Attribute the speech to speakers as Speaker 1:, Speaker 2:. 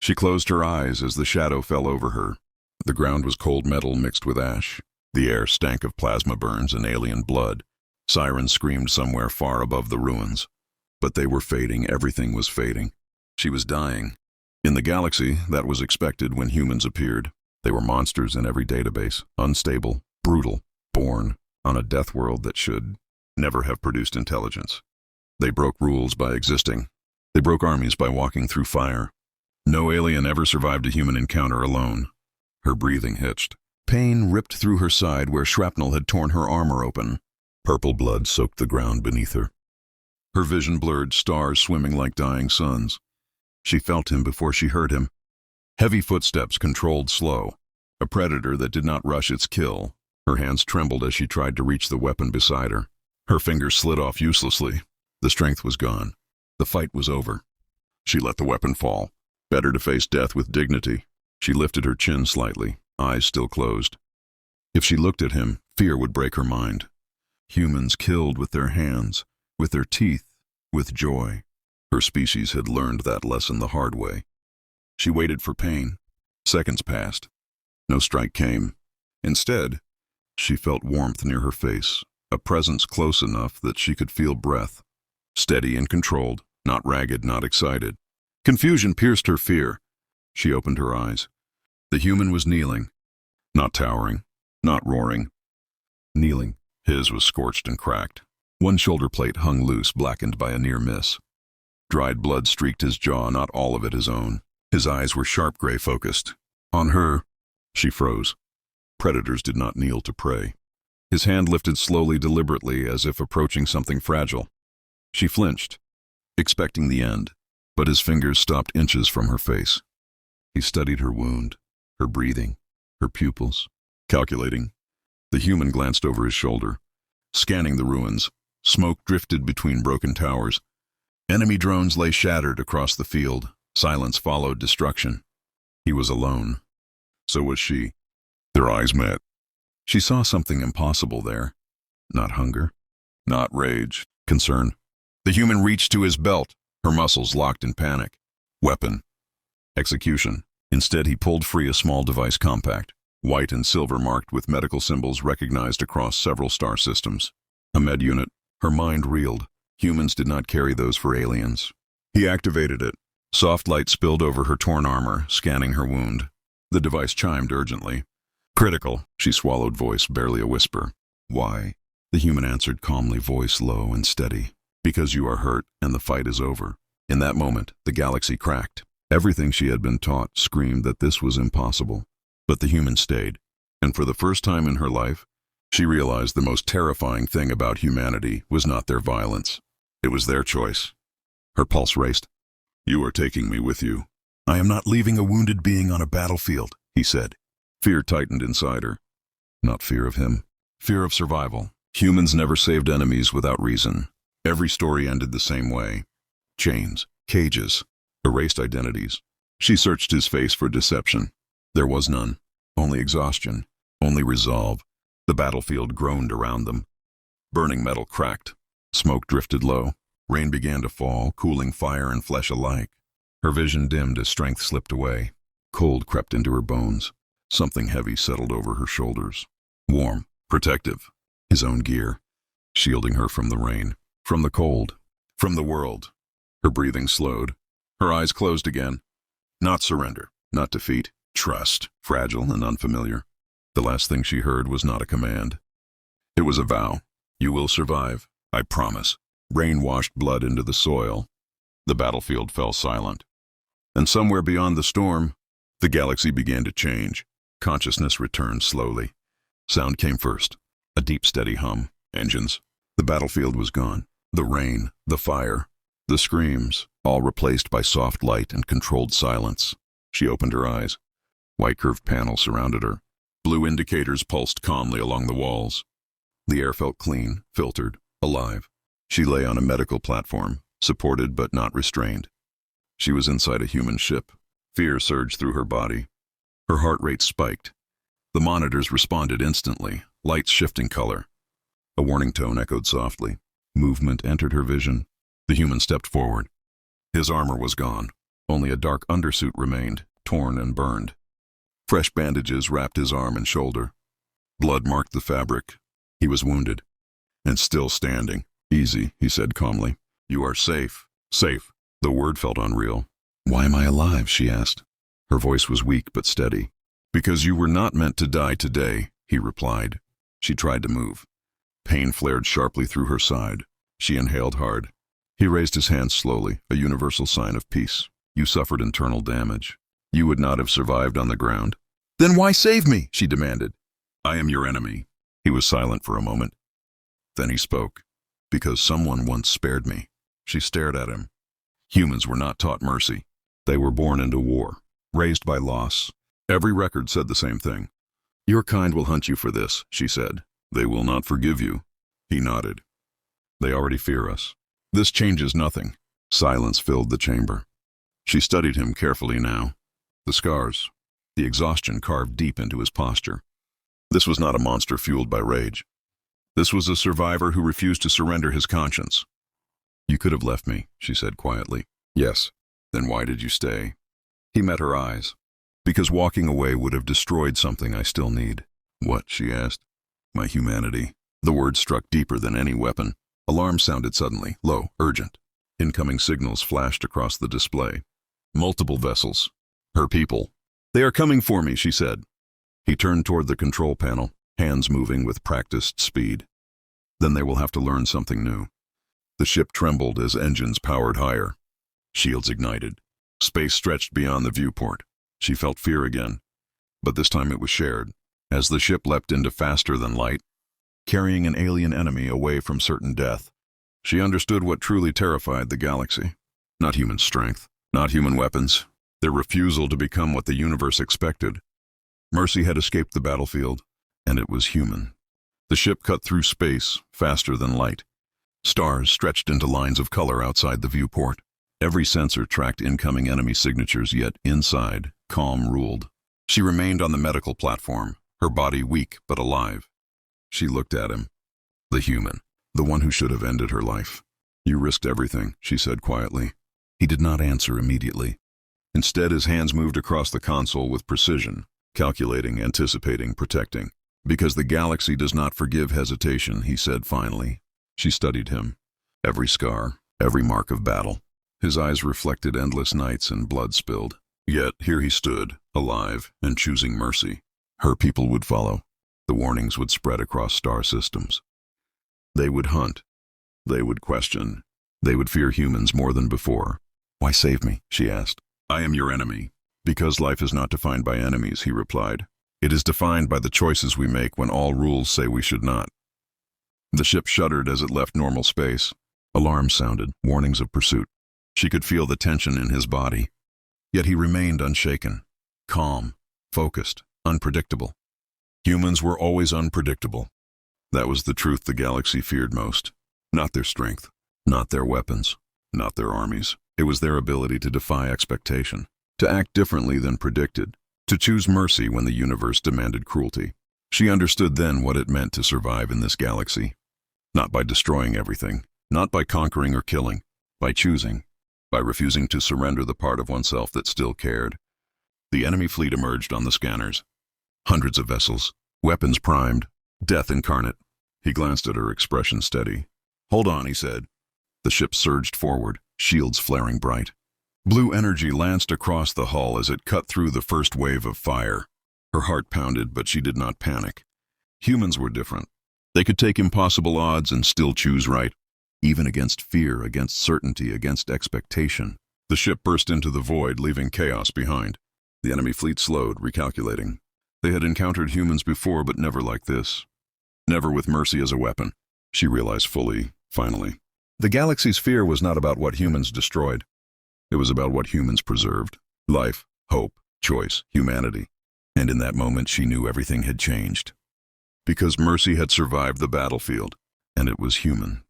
Speaker 1: She closed her eyes as the shadow fell over her. The ground was cold metal mixed with ash. The air stank of plasma burns and alien blood. Sirens screamed somewhere far above the ruins. But they were fading, everything was fading. She was dying. In the galaxy, that was expected when humans appeared. They were monsters in every database, unstable, brutal, born on a death world that should never have produced intelligence. They broke rules by existing. They broke armies by walking through fire. No alien ever survived a human encounter alone. Her breathing hitched. Pain ripped through her side where shrapnel had torn her armor open. Purple blood soaked the ground beneath her. Her vision blurred, stars swimming like dying suns. She felt him before she heard him. Heavy footsteps controlled slow. A predator that did not rush its kill. Her hands trembled as she tried to reach the weapon beside her. Her fingers slid off uselessly. The strength was gone. The fight was over. She let the weapon fall. Better to face death with dignity. She lifted her chin slightly, eyes still closed. If she looked at him, fear would break her mind. Humans killed with their hands, with their teeth, with joy. Her species had learned that lesson the hard way. She waited for pain. Seconds passed. No strike came. Instead, she felt warmth near her face, a presence close enough that she could feel breath. Steady and controlled, not ragged, not excited. Confusion pierced her fear. She opened her eyes. The human was kneeling, not towering, not roaring. Kneeling. His was scorched and cracked. One shoulder plate hung loose, blackened by a near miss. Dried blood streaked his jaw, not all of it his own. His eyes were sharp gray focused. On her, she froze. Predators did not kneel to prey. His hand lifted slowly, deliberately, as if approaching something fragile. She flinched, expecting the end, but his fingers stopped inches from her face. He studied her wound, her breathing, her pupils, calculating. The human glanced over his shoulder, scanning the ruins. Smoke drifted between broken towers. Enemy drones lay shattered across the field. Silence followed destruction. He was alone. So was she. Their eyes met. She saw something impossible there. Not hunger, not rage, concern. The human reached to his belt, her muscles locked in panic. Weapon. Execution. Instead, he pulled free a small device compact, white and silver marked with medical symbols recognized across several star systems. A med unit. Her mind reeled. Humans did not carry those for aliens. He activated it. Soft light spilled over her torn armor, scanning her wound. The device chimed urgently. Critical, she swallowed, voice barely a whisper. Why? The human answered calmly, voice low and steady. Because you are hurt and the fight is over. In that moment, the galaxy cracked. Everything she had been taught screamed that this was impossible. But the human stayed. And for the first time in her life, she realized the most terrifying thing about humanity was not their violence. It was their choice. Her pulse raced. You are taking me with you. I am not leaving a wounded being on a battlefield, he said. Fear tightened inside her. Not fear of him. Fear of survival. Humans never saved enemies without reason. Every story ended the same way. Chains, cages, erased identities. She searched his face for deception. There was none. Only exhaustion. Only resolve. The battlefield groaned around them. Burning metal cracked. Smoke drifted low. Rain began to fall, cooling fire and flesh alike. Her vision dimmed as strength slipped away. Cold crept into her bones. Something heavy settled over her shoulders. Warm, protective. His own gear, shielding her from the rain, from the cold, from the world. Her breathing slowed. Her eyes closed again. Not surrender, not defeat. Trust, fragile and unfamiliar. The last thing she heard was not a command. It was a vow. You will survive, I promise. Rain washed blood into the soil. The battlefield fell silent. And somewhere beyond the storm, the galaxy began to change. Consciousness returned slowly. Sound came first. A deep, steady hum. Engines. The battlefield was gone. The rain, the fire, the screams, all replaced by soft light and controlled silence. She opened her eyes. White curved panels surrounded her. Blue indicators pulsed calmly along the walls. The air felt clean, filtered, alive. She lay on a medical platform, supported but not restrained. She was inside a human ship. Fear surged through her body. Her heart rate spiked. The monitors responded instantly, lights shifting color. A warning tone echoed softly. Movement entered her vision. The human stepped forward. His armor was gone. Only a dark undersuit remained, torn and burned. Fresh bandages wrapped his arm and shoulder. Blood marked the fabric. He was wounded, and still standing. "Easy," he said calmly. "You are safe." Safe. The word felt unreal. "Why am I alive?" she asked. Her voice was weak but steady. "Because you were not meant to die today," he replied. She tried to move. Pain flared sharply through her side. She inhaled hard. He raised his hands slowly, a universal sign of peace. "You suffered internal damage. You would not have survived on the ground." "Then why save me?" she demanded. "I am your enemy." He was silent for a moment. Then he spoke. "Because someone once spared me." She stared at him. Humans were not taught mercy. They were born into war, raised by loss. Every record said the same thing. "Your kind will hunt you for this," she said. "They will not forgive you." He nodded. "They already fear us. This changes nothing." Silence filled the chamber. She studied him carefully now. The scars, the exhaustion carved deep into his posture. This was not a monster fueled by rage. This was a survivor who refused to surrender his conscience. "You could have left me," she said quietly. "Yes." "Then why did you stay?" He met her eyes. "Because walking away would have destroyed something I still need." "What?" she asked. "My humanity." The word struck deeper than any weapon. Alarm sounded suddenly, low, urgent. Incoming signals flashed across the display. Multiple vessels. Her people. "They are coming for me," she said. He turned toward the control panel, hands moving with practiced speed. Then they will have to learn something new. The ship trembled as engines powered higher. Shields ignited. Space stretched beyond the viewport. She felt fear again. But this time it was shared. As the ship leapt into faster than light, carrying an alien enemy away from certain death, she understood what truly terrified the galaxy. Not human strength, not human weapons, their refusal to become what the universe expected. Mercy had escaped the battlefield, and it was human. The ship cut through space, faster than light. Stars stretched into lines of color outside the viewport. Every sensor tracked incoming enemy signatures, yet inside, calm ruled. She remained on the medical platform, her body weak but alive. She looked at him. The human, the one who should have ended her life. "You risked everything," she said quietly. He did not answer immediately. Instead, his hands moved across the console with precision, calculating, anticipating, protecting. "Because the galaxy does not forgive hesitation," he said finally. She studied him. Every scar, every mark of battle. His eyes reflected endless nights and blood spilled. Yet here he stood, alive and choosing mercy. Her people would follow. The warnings would spread across star systems. They would hunt. They would question. They would fear humans more than before. "Why save me?" she asked. "I am your enemy." "Because life is not defined by enemies," he replied. "It is defined by the choices we make when all rules say we should not." The ship shuddered as it left normal space. Alarms sounded, warnings of pursuit. She could feel the tension in his body. Yet he remained unshaken, calm, focused, unpredictable. Humans were always unpredictable. That was the truth the galaxy feared most. Not their strength, not their weapons, not their armies. It was their ability to defy expectation, to act differently than predicted, to choose mercy when the universe demanded cruelty. She understood then what it meant to survive in this galaxy. Not by destroying everything, not by conquering or killing, by choosing, by refusing to surrender the part of oneself that still cared. The enemy fleet emerged on the scanners. Hundreds of vessels, weapons primed, death incarnate. He glanced at her, expression steady. "Hold on," he said. The ship surged forward, shields flaring bright. Blue energy lanced across the hull as it cut through the first wave of fire. Her heart pounded, but she did not panic. Humans were different. They could take impossible odds and still choose right, even against fear, against certainty, against expectation. The ship burst into the void, leaving chaos behind. The enemy fleet slowed, recalculating. They had encountered humans before, but never like this. Never with mercy as a weapon. She realized fully, finally. The galaxy's fear was not about what humans destroyed. It was about what humans preserved. Life, hope, choice, humanity. And in that moment she knew everything had changed. Because mercy had survived the battlefield, and it was human.